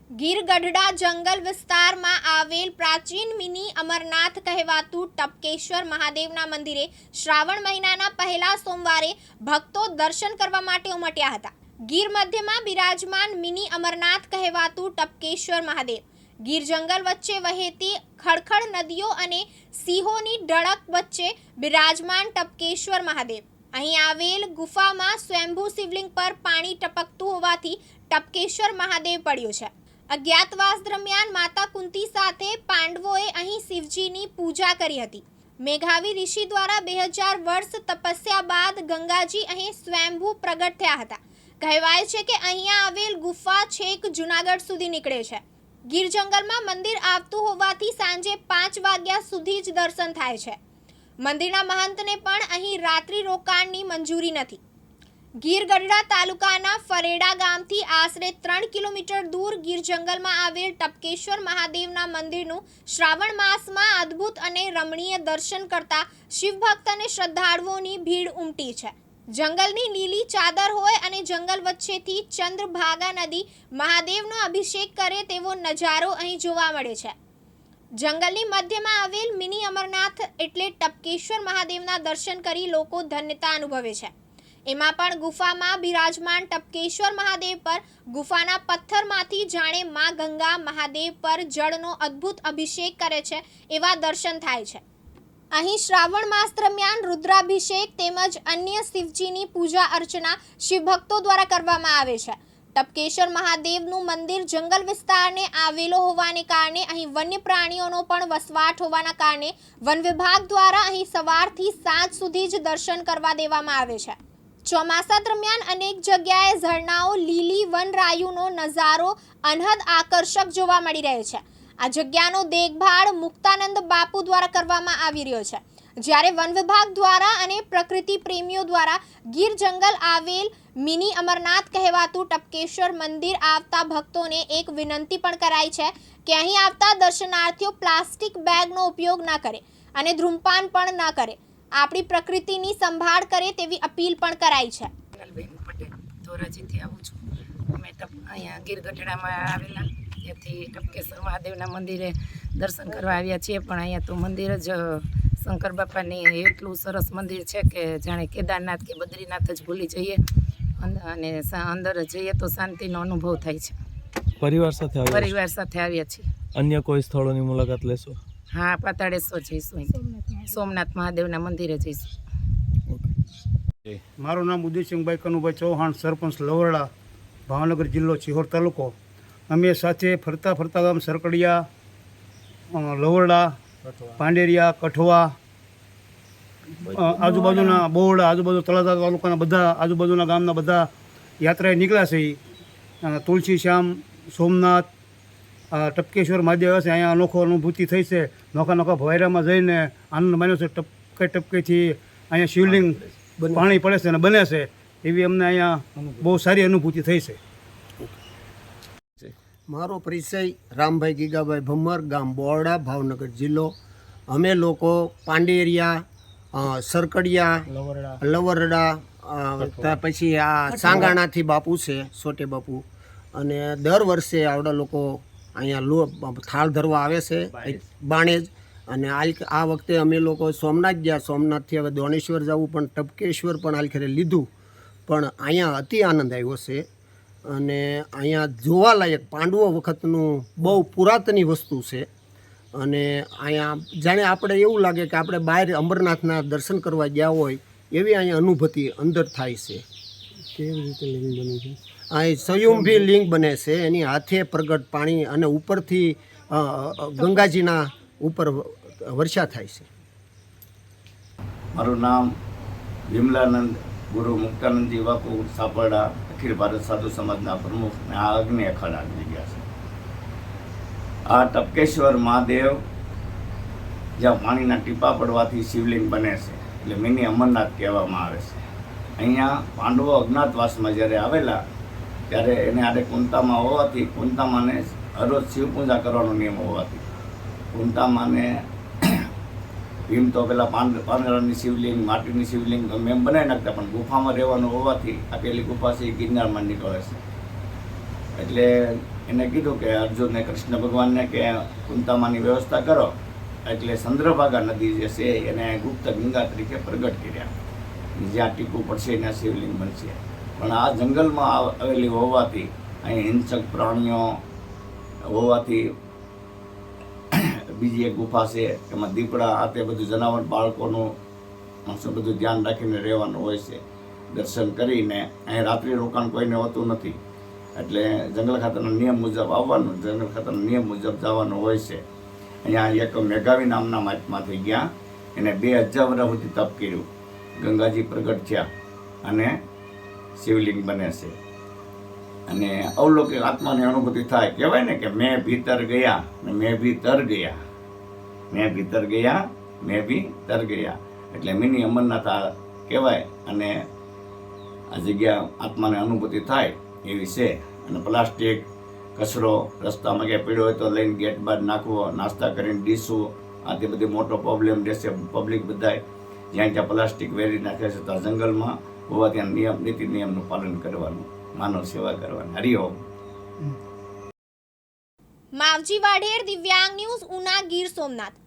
ગીર ગઢડા જંગલ વિસ્તારમાં આવેલ પ્રાચીન મિની અમરનાથ કહેવાતું ટપકેશ્વર મહાદેવના મંદિરે શ્રાવણ મહિનાના પહેલા સોમવારે ભક્તો દર્શન કરવા માટે ઉમટ્યા હતા। ગીર મધ્યમાં બિરાજમાન મિની અમરનાથ કહેવાતું ટપકેશ્વર મહાદેવ ગીર જંગલ વચ્ચે વહેતી ખડખડ નદીઓ અને સિંહોની ડળક વચ્ચે બિરાજમાન ટપકેશ્વર મહાદેવ અહીં આવેલ ગુફામાં સ્વયંભૂ શિવલિંગ પર પાણી ટપકતું હોવાથી ટપકેશ્વર મહાદેવ પડ્યું છે। અજ્ઞાતવાસ દરમિયાન માતા કુંતી સાથે પાંડવોએ અહીં શિવજીની પૂજા કરી હતી। મેઘાવી ઋષિ દ્વારા 2000 વર્ષ તપસ્યા બાદ ગંગાજી અહીં સ્વયંભૂ પ્રગટ થયા હતા। કહેવાય છે કે અહીંયા આવેલ ગુફા છેક જૂનાગઢ સુધી નીકળે છે। ગીર જંગલમાં મંદિર આવતું હોવાથી સાંજે 5 વાગ્યા સુધી જ દર્શન થાય છે। મંદિરના મહંતને પણ અહીં રાત્રિ રોકાણની મંજૂરી નથી। ગીર ગઢડા તાલુકાના ફરેડા ગામથી આશરે 3 કિલોમીટર દૂર ગીર જંગલમાં આવેલ ટપકેશ્વર મહાદેવના મંદિરનું શ્રાવણ માસમાં અદ્ભુત અને રમણીય દર્શન કરતા શિવભક્ત અને શ્રદ્ધાળુઓની ભીડ ઉમટી છે। જંગલની લીલી ચાદર હોય અને જંગલ વચ્ચેથી ચંદ્રભાગા નદી મહાદેવનો અભિષેક કરે તેવો નજારો અહીં જોવા મળે છે। જંગલની મધ્યમાં આવેલ મિની અમરનાથ એટલે ટપકેશ્વર મહાદેવના દર્શન કરી લોકો ધન્યતા અનુભવે છે। એમાં પણ ગુફામાં બિરાજમાન ટપકેશ્વર મહાદેવ પર ગુફાના પથ્થરમાંથી જાણે માં ગંગા મહાદેવ પર જળનો અદ્ભુત અભિષેક કરે છે એવા દર્શન થાય છે। અહીં શ્રાવણ માસ દરમિયાન રુદ્રાભિષેક તેમજ અન્ય શિવજીની પૂજા અર્ચના શિવભક્તો દ્વારા કરવામાં આવે છે। ટપકેશ્વર મહાદેવનું મંદિર જંગલ વિસ્તારને આવેલો હોવાને કારણે અહીં વન્ય પ્રાણીઓનો પણ વસવાટ હોવાના કારણે વન વિભાગ દ્વારા અહીં સવારથી સાંજ સુધી જ દર્શન કરવા દેવામાં આવે છે। ચોમાસા દરમિયાન અનેક જગ્યાએ ઝરણાઓ લીલી વનરાયુનો નજારો અનહદ આકર્ષક જોવા મળી રહે છે। આ જગ્યાનો દેખભાળ મુક્તાનંદ બાપુ દ્વારા કરવામાં આવી રહ્યો છે, જ્યારે વન વિભાગ દ્વારા અને પ્રકૃતિ પ્રેમીઓ દ્વારા ગીર જંગલ આવેલ મિની અમરનાથ કહેવાતું ટપકેશ્વર મંદિર આવતા ભક્તોને એક વિનંતી પણ કરાઈ છે કે અહીં આવતા દર્શનાર્થીઓ પ્લાસ્ટિક બેગનો ઉપયોગ ન કરે અને ધૂમ્રપાન પણ ન કરે, આપણી પ્રકૃતિની સંભાળ કરે તેવી અપીલ પણ કરાઈ છે। પટેલ ધોરાજીથી આવું છું। અમે અહીંયા ગીર ગઢડામાં આવેલા ત્યાંથી ટપકેશ્વર મહાદેવના મંદિરે દર્શન કરવા આવ્યા છીએ, પણ અહીંયા તો મંદિર જ શંકર બાપાની એટલું સરસ મંદિર છે કે જાણે કેદારનાથ કે બદ્રીનાથ જ ભૂલી જઈએ અને અંદર જઈએ તો શાંતિનો અનુભવ થાય છે। પરિવાર સાથે આવ્યા છીએ। અન્ય કોઈ સ્થળોની મુલાકાત લેશો? હા, પાતાળેશ્વર જઈશું, સોમનાથ મહાદેવના મંદિરે જઈશું। મારું નામ ઉદયસિંહભાઈ કનુભાઈ ચૌહાણ, સરપંચ લવરડા, ભાવનગર જિલ્લો, સિહોર તાલુકો। અમે સાથે ફરતા ગામ સરકડિયા, લવરડા, પાંડેરિયા, કઠવા, આજુબાજુના બોરડા, આજુબાજુ તળાજા તાલુકાના બધા આજુબાજુના ગામના બધા યાત્રાએ નીકળ્યા છે। તુલસી શ્યામ, સોમનાથ, ટપકેશ્વર મહાદેવ છે, અહીંયા અનોખો અનુભૂતિ થઈ છે। નોખા ભવાયરામાં જઈને આનંદ માન્યો છે। ટપકેથી અહીંયા શિવલિંગ પાણી પડે છે અને બને છે એવી અમને અહીંયા બહુ સારી અનુભૂતિ થઈ છે। મારો પરિચય રામભાઈ ગીગાભાઈ ભમર, ગામ બોરડા, ભાવનગર જિલ્લો। અમે લોકો પાંડેરિયા, સરકડિયા, લવરડા, પછી આ સાંગાણાથી બાપુ છે, સોટે બાપુ, અને દર વર્ષે આવડા લોકો અહીંયા થાળ ધરવા આવે છે બાણેજ। અને આ વખતે અમે લોકો સોમનાથ ગયા, સોમનાથથી હવે દોણેશ્વર જવું, પણ ટપકેશ્વર પણ આખરે લીધું, પણ અહીંયા અતિ આનંદ આવ્યો છે। અને અહીંયા જોવાલાયક પાંડવો વખતનું બહુ પુરાતની વસ્તુ છે। અને અહીંયા જાણે આપણે એવું લાગે કે આપણે બહાર અમરનાથના દર્શન કરવા ગયા હોય એવી અહીંયા અનુભૂતિ અંદર થાય છે। કેવી રીતે લિંગ બને છે? અહીં સ્વયંભી લિંગ બને છે, એની હાથે પ્રગટ પાણી અને ઉપરથી ગંગાજીના ઉપર વર્ષા થાય છે। મારું નામ વિમલાનંદ ગુરુ મુક્તાનંદજી બાપુ, સાપરડા, અખિલ ભારત સાધુ સમાજના પ્રમુખ, ને આ અગ્નિ અખાડા આવી ગયા છે। આ ટપકેશ્વર મહાદેવ જ્યાં પાણીના ટીપા પડવાથી શિવલિંગ બને છે એટલે મિની અમરનાથ કહેવામાં આવે છે। અહીંયા પાંડવો અજ્ઞાતવાસમાં જ્યારે આવેલા ત્યારે એને આરે કુંતામાં હોવાથી કુંતામાને હરરોજ શિવ પૂજા કરવાનો નિયમ હોવાથી કુંતામાને ભીમ તો પેલા પાંદડાની શિવલિંગ, માટીની શિવલિંગ ગમે એમ બનાવી નાખતા, પણ ગુફામાં રહેવાનું હોવાથી આ પેલી ગુફા છે એ ગિરનારમાં નીકળે છે। એટલે એને કીધું કે અર્જુનને કૃષ્ણ ભગવાનને કે કુંતામાની વ્યવસ્થા કરો, એટલે ચંદ્રભાગા નદી જે છે એને ગુપ્ત ગંગા તરીકે પ્રગટ કર્યા. જ્યાં ટીપું પડશે ત્યાં શિવલિંગ બનશે. પણ આ જંગલમાં આવેલી હોવાથી, અહીં હિંસક પ્રાણીઓ હોવાથી, બીજી એક ગુફા છે એમાં દીપડા આ તે બધું જનાવર બાળકોનું બધું ધ્યાન રાખીને રહેવાનું હોય છે. દર્શન કરીને અહીં રાત્રિ રોકાણ કોઈને હોતું નથી, એટલે જંગલ ખાતાના નિયમ મુજબ આવવાનું, જંગલ ખાતાના નિયમ મુજબ જવાનું હોય છે. અહીંયા એક મેઘાવી નામના મહાત્મા થઈ ગયા, એને 2000 વર્ષ સુધી તપ કર્યું, ગંગાજી પ્રગટ થયા અને શિવલિંગ બને છે. અને અવલૌકિક આત્માની અનુભૂતિ થાય. કહેવાય ને કે મેં ભીતર ગયા ને મેં ભી તર ગયા, મેં ભીતર ગયા મેં ભી તર ગયા, એટલે મિની અમરનાથ કહેવાય. અને આ જગ્યા આત્માને અનુભૂતિ થાય એવી છે. અને પ્લાસ્ટિક કચરો રસ્તામાં ક્યાંય પીડ્યો હોય તો લઈને ગેટ બહાર નાખવો, નાસ્તા કરીને ડીશું, આ તે બધી મોટો પ્રોબ્લેમ રહેશે. પબ્લિક બધાય જ્યાં ત્યાં પ્લાસ્ટિક વેરી નાખે છે. તો આ જંગલમાં હોવા ત્યાં નિયમ નીતિ નિયમનું પાલન કરવાનું, માનવ સેવા કરવાની. હરિઓમ. માવજી વાઢેર, દિવ્યાંગ ન્યૂઝ, ઉના, ગીર સોમનાથ.